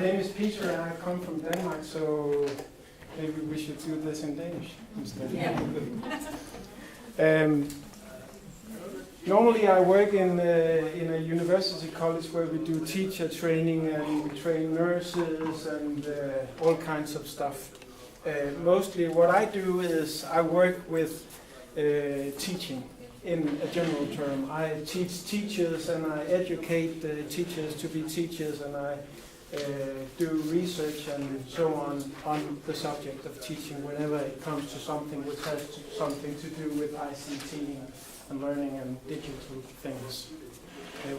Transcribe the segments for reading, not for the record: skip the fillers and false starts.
name is Peter and I come from Denmark, so maybe we should do this in Danish instead. Yeah. Normally I work in a university college where we do teacher training and we train nurses and all kinds of stuff. Mostly what I do is I work with teaching in a general term. I teach teachers and I educate teachers to be teachers, and I do research and so on the subject of teaching whenever it comes to something which has something to do with ICT and learning and digital things.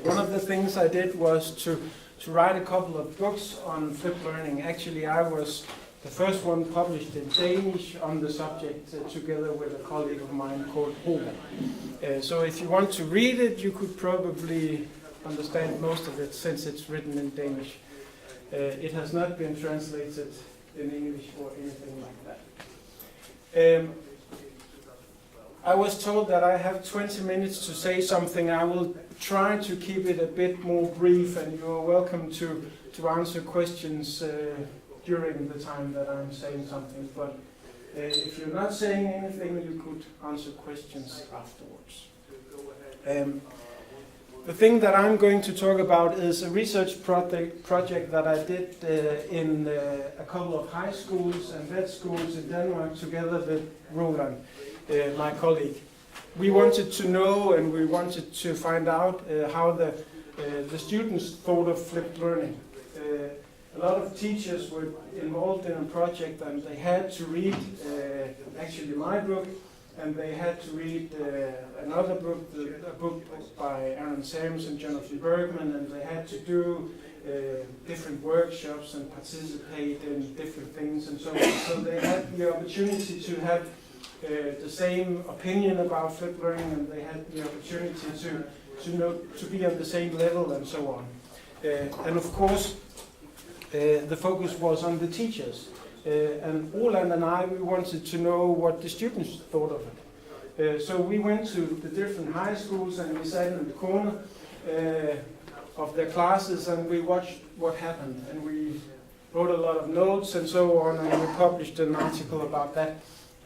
One of the things I did was to write a couple of books on flipped learning. Actually, I was the first one published in Danish on the subject together with a colleague of mine called Holmboe. So if you want to read it, you could probably understand most of it since it's written in Danish. It has not been translated in English or anything like that. I was told that I have 20 minutes to say something. I will try to keep it a bit more brief, and you are welcome to answer questions during the time that I'm saying something. But if you're not saying anything, you could answer questions afterwards. The thing that I'm going to talk about is a research project that I did in a couple of high schools and vet schools in Denmark together with Roland, my colleague. We wanted to know and we wanted to find out how the students thought of flipped learning. A lot of teachers were involved in a project and they had to read actually my book, and they had to read another book, a book by Aaron Sams and Jonathan Bergman, and they had to do different workshops and participate in different things and so on. So they had the opportunity to have the same opinion about flipped learning, and they had the opportunity to be on the same level and so on. And of course, the focus was on the teachers. And Roland and I, we wanted to know what the students thought of it. So we went to the different high schools and we sat in the corner of their classes and we watched what happened. And we wrote a lot of notes and so on, and we published an article about that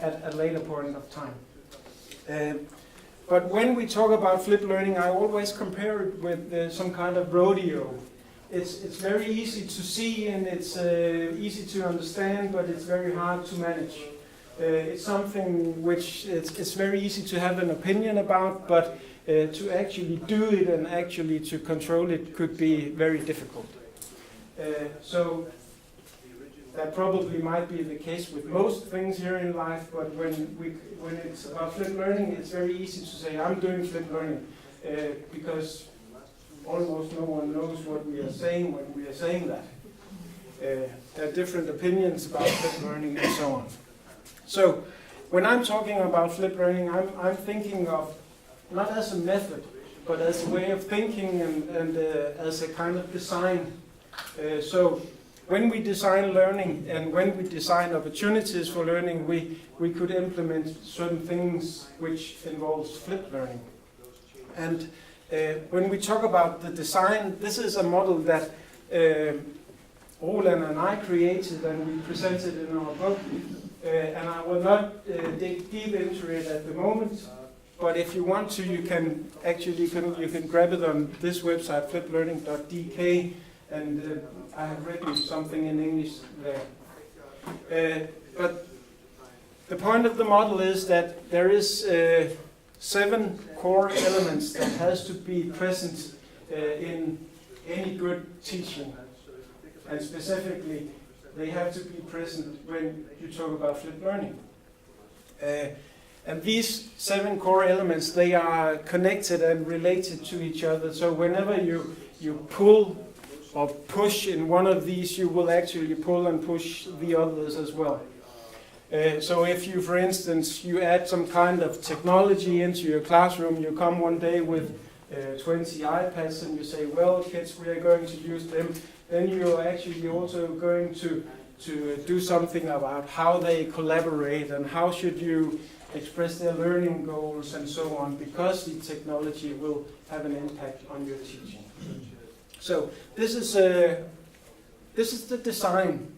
at a later point of time. But when we talk about flipped learning, I always compare it with some kind of rodeo. It's very easy to see and it's easy to understand, but it's very hard to manage. It's something which it's very easy to have an opinion about, but to actually do it and actually to control it could be very difficult. So that probably might be the case with most things here in life, but when it's about flipped learning, it's very easy to say, I'm doing flipped learning, because almost no one knows what we are saying when we are saying that. There are different opinions about flipped learning and so on. So when I'm talking about flipped learning, I'm thinking of not as a method, but as a way of thinking and as a kind of design. So when we design learning and when we design opportunities for learning, we could implement certain things which involves flipped learning. And when we talk about the design, this is a model that Roland and I created and we presented in our book. And I will not dig deep into it at the moment, but if you want to, you can actually you can grab it on this website, flippedlearning.dk, and I have written something in English there. But the point of the model is that there is 7 core elements that has to be present in any good teaching, and specifically they have to be present when you talk about flipped learning. And these 7 core elements, they are connected and related to each other, so whenever you pull or push in one of these, you will actually pull and push the others as well. So if you, for instance, you add some kind of technology into your classroom, you come one day with 20 iPads and you say, well, kids, we are going to use them, then you're actually also going to do something about how they collaborate and how should you express their learning goals and so on, because the technology will have an impact on your teaching. So this is this is the design.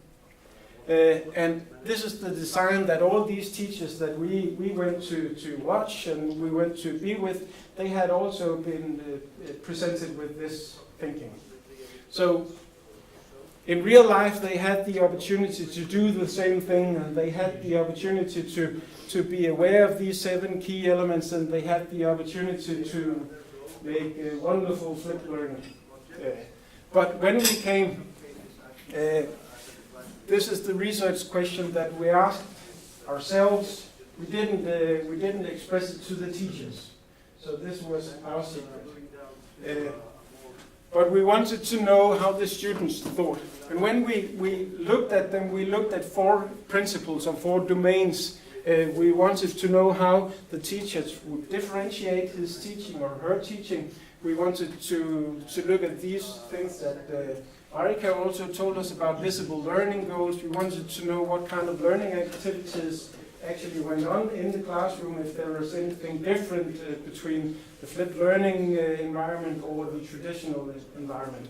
And this is the design that all these teachers that we went to watch and we went to be with, they had also been presented with this thinking. So in real life they had the opportunity to do the same thing, and they had the opportunity to be aware of these 7 key elements, and they had the opportunity to make wonderful flipped learning. But when we came, this is the research question that we asked ourselves. We didn't express it to the teachers, so this was our secret. But we wanted to know how the students thought. And when we looked at them, we looked at 4 principles or 4 domains. We wanted to know how the teachers would differentiate his teaching or her teaching. We wanted to look at these things that Marika also told us about, visible learning goals. We wanted to know what kind of learning activities actually went on in the classroom, if there was anything different between the flipped learning environment or the traditional environment.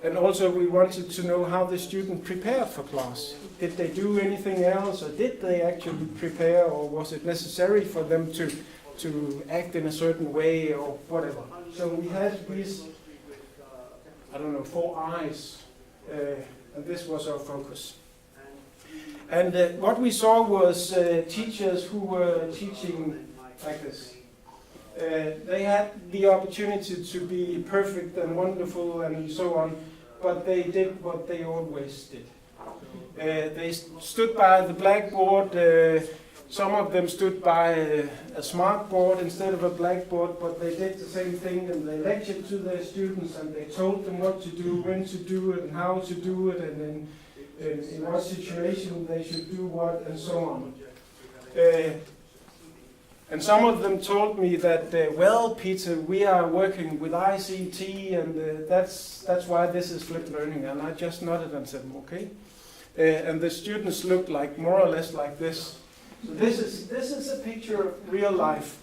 And also we wanted to know how the student prepared for class. Did they do anything else, or did they actually prepare, or was it necessary for them to act in a certain way or whatever? So we had these, 4 eyes, and this was our focus. And what we saw was teachers who were teaching like this. They had the opportunity to be perfect and wonderful and so on, but they did what they always did. They stood by the blackboard. Some of them stood by a smart board instead of a blackboard, but they did the same thing, and they lectured to their students, and they told them what to do, when to do it, and how to do it, and in what situation they should do what, and so on. And some of them told me that, well, Peter, we are working with ICT, and that's why this is flipped learning. And I just nodded and said, okay. And the students looked like more or less like this. So this is a picture of real life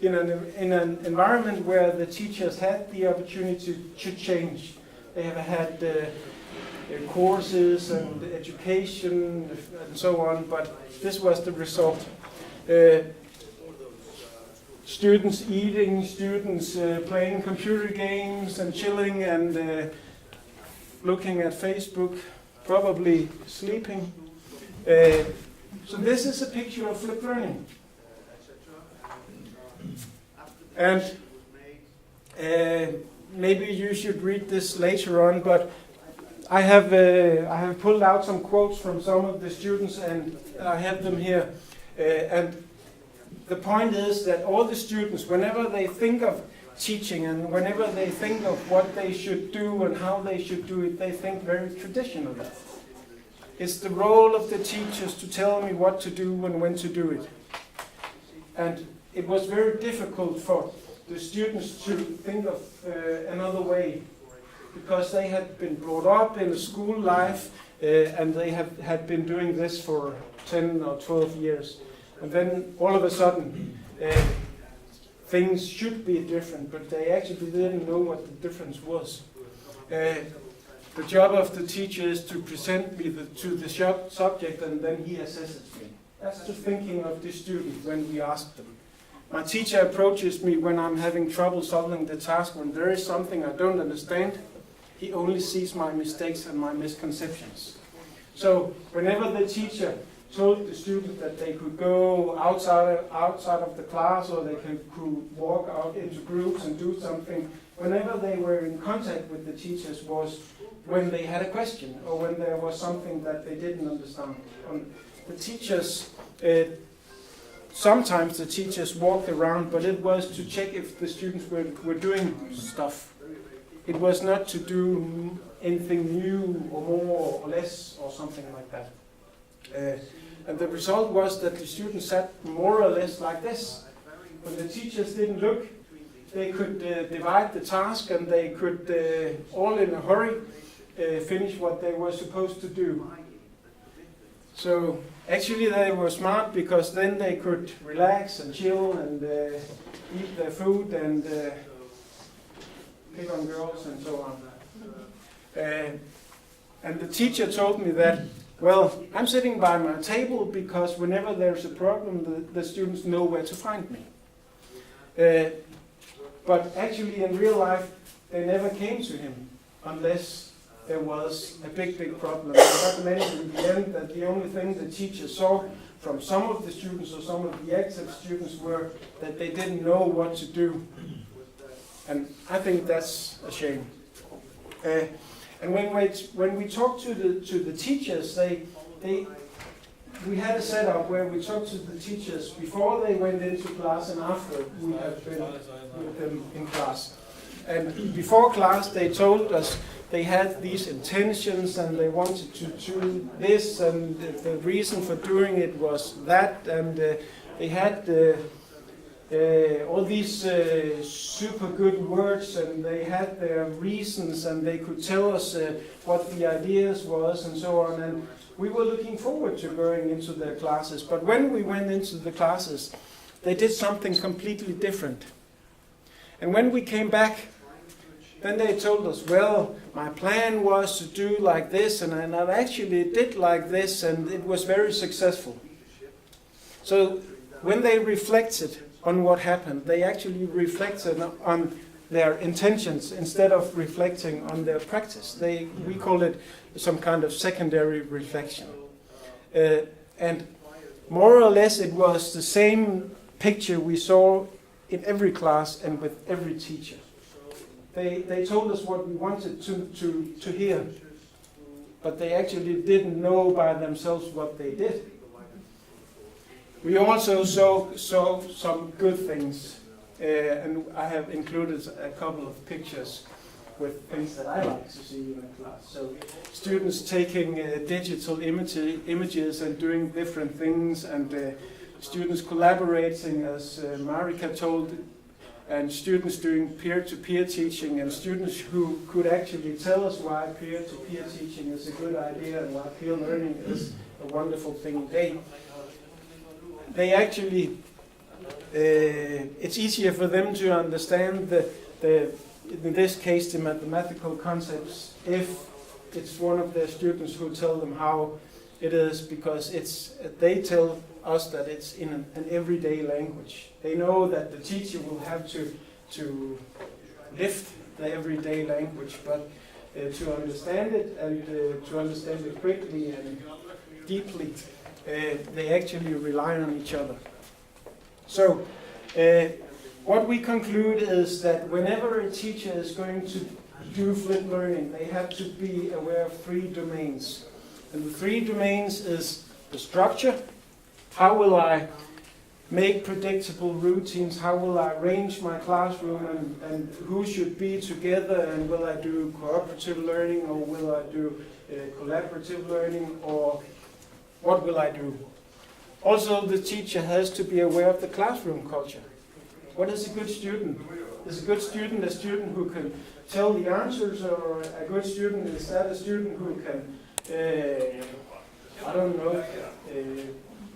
in an environment where the teachers had the opportunity to change. They have had courses and education and so on, but this was the result. Students eating, students playing computer games and chilling and looking at Facebook, probably sleeping. So this is a picture of flipped learning. And maybe you should read this later on, but I have pulled out some quotes from some of the students, and I have them here. And the point is that all the students, whenever they think of teaching and whenever they think of what they should do and how they should do it, they think very traditionally. It's the role of the teachers to tell me what to do and when to do it. And it was very difficult for the students to think of another way, because they had been brought up in a school life and they had been doing this for 10 or 12 years. And then all of a sudden things should be different, but they actually didn't know what the difference was. The job of the teacher is to present me to the subject, and then he assesses me. That's the thinking of the student when we ask them. My teacher approaches me when I'm having trouble solving the task, when there is something I don't understand. He only sees my mistakes and my misconceptions. So whenever the teacher told the students that they could go outside of the class, or they could walk out into groups and do something, whenever they were in contact with the teachers was when they had a question or when there was something that they didn't understand. The teachers, sometimes the teachers walked around, but it was to check if the students were doing stuff. It was not to do anything new or more or less or something like that. And the result was that the students sat more or less like this. When the teachers didn't look, they could divide the task, and they could, all in a hurry, finish what they were supposed to do. So actually they were smart, because then they could relax and chill and eat their food and pick on girls and so on. And the teacher told me that, well, I'm sitting by my table because whenever there's a problem, the students know where to find me. But actually in real life, they never came to him unless there was a big problem. I mentioned in the end that the only thing the teacher saw from some of the students or some of the active students were that they didn't know what to do. And I think that's a shame. And when we talked to the teachers, we had a setup where we talked to the teachers before they went into class and after we had been with them in class. And before class, they told us they had these intentions and they wanted to do this, and the reason for doing it was that, and they had all these super good words, and they had their reasons, and they could tell us what the ideas was and so on. And we were looking forward to going into their classes. But when we went into the classes, they did something completely different. And when we came back, then they told us, well, my plan was to do like this, and I actually did like this, and it was very successful. So when they reflected on what happened, they actually reflected on their intentions instead of reflecting on their practice. We call it some kind of secondary reflection. And more or less it was the same picture we saw in every class and with every teacher. They told us what we wanted to hear, but they actually didn't know by themselves what they did. We also saw some good things, and I have included a couple of pictures with things that I like to see in a class. So students taking digital images and doing different things, and students collaborating, as Marika told, and students doing peer-to-peer teaching, and students who could actually tell us why peer-to-peer teaching is a good idea and why peer learning is a wonderful thing. They actually, it's easier for them to understand in this case, the mathematical concepts if it's one of their students who tell them how it is, because they tell us that it's in an everyday language. They know that the teacher will have to lift the everyday language, but to understand it and to understand it quickly and deeply, they actually rely on each other. So what we conclude is that whenever a teacher is going to do flipped learning, they have to be aware of 3 domains. And the 3 domains is the structure. How will I make predictable routines? How will I arrange my classroom, and who should be together? And will I do cooperative learning, or will I do collaborative learning, or what will I do? Also, the teacher has to be aware of the classroom culture. What is a good student? Is a good student a student who can tell the answers, or a good student, is that a student who can,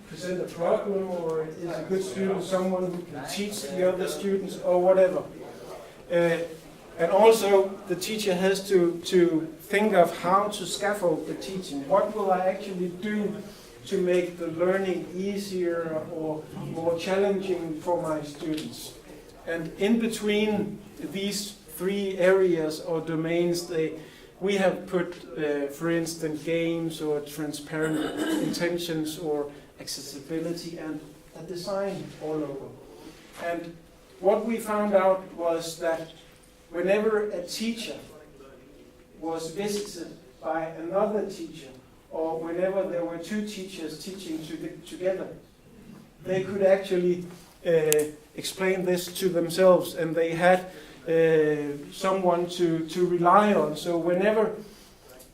present a problem, or is a good student someone who can teach the other students, or whatever? And also, the teacher has to think of how to scaffold the teaching. What will I actually do to make the learning easier or more challenging for my students? And in between these 3 areas or domains, we have put, for instance, games or transparent intentions or accessibility and a design all over. And what we found out was that whenever a teacher was visited by another teacher, or whenever there were 2 teachers teaching together, they could actually explain this to themselves, and they had someone to rely on. So whenever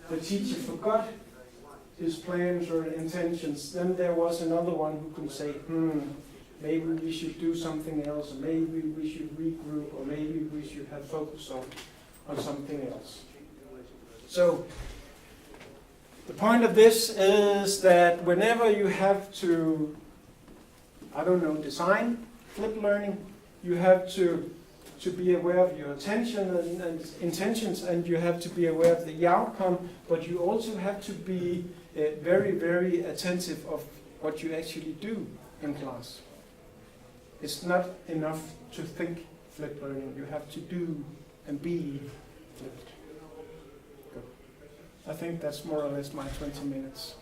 the teacher forgot his plans or intentions, then there was another one who could say, maybe we should do something else, or maybe we should regroup, or maybe we should have focus on something else. So the point of this is that whenever you have to, design flipped learning, you have to to be aware of your attention and intentions, and you have to be aware of the outcome, but you also have to be very, very attentive of what you actually do in class. It's not enough to think flipped learning, you have to do and be flipped. Good. I think that's more or less my 20 minutes.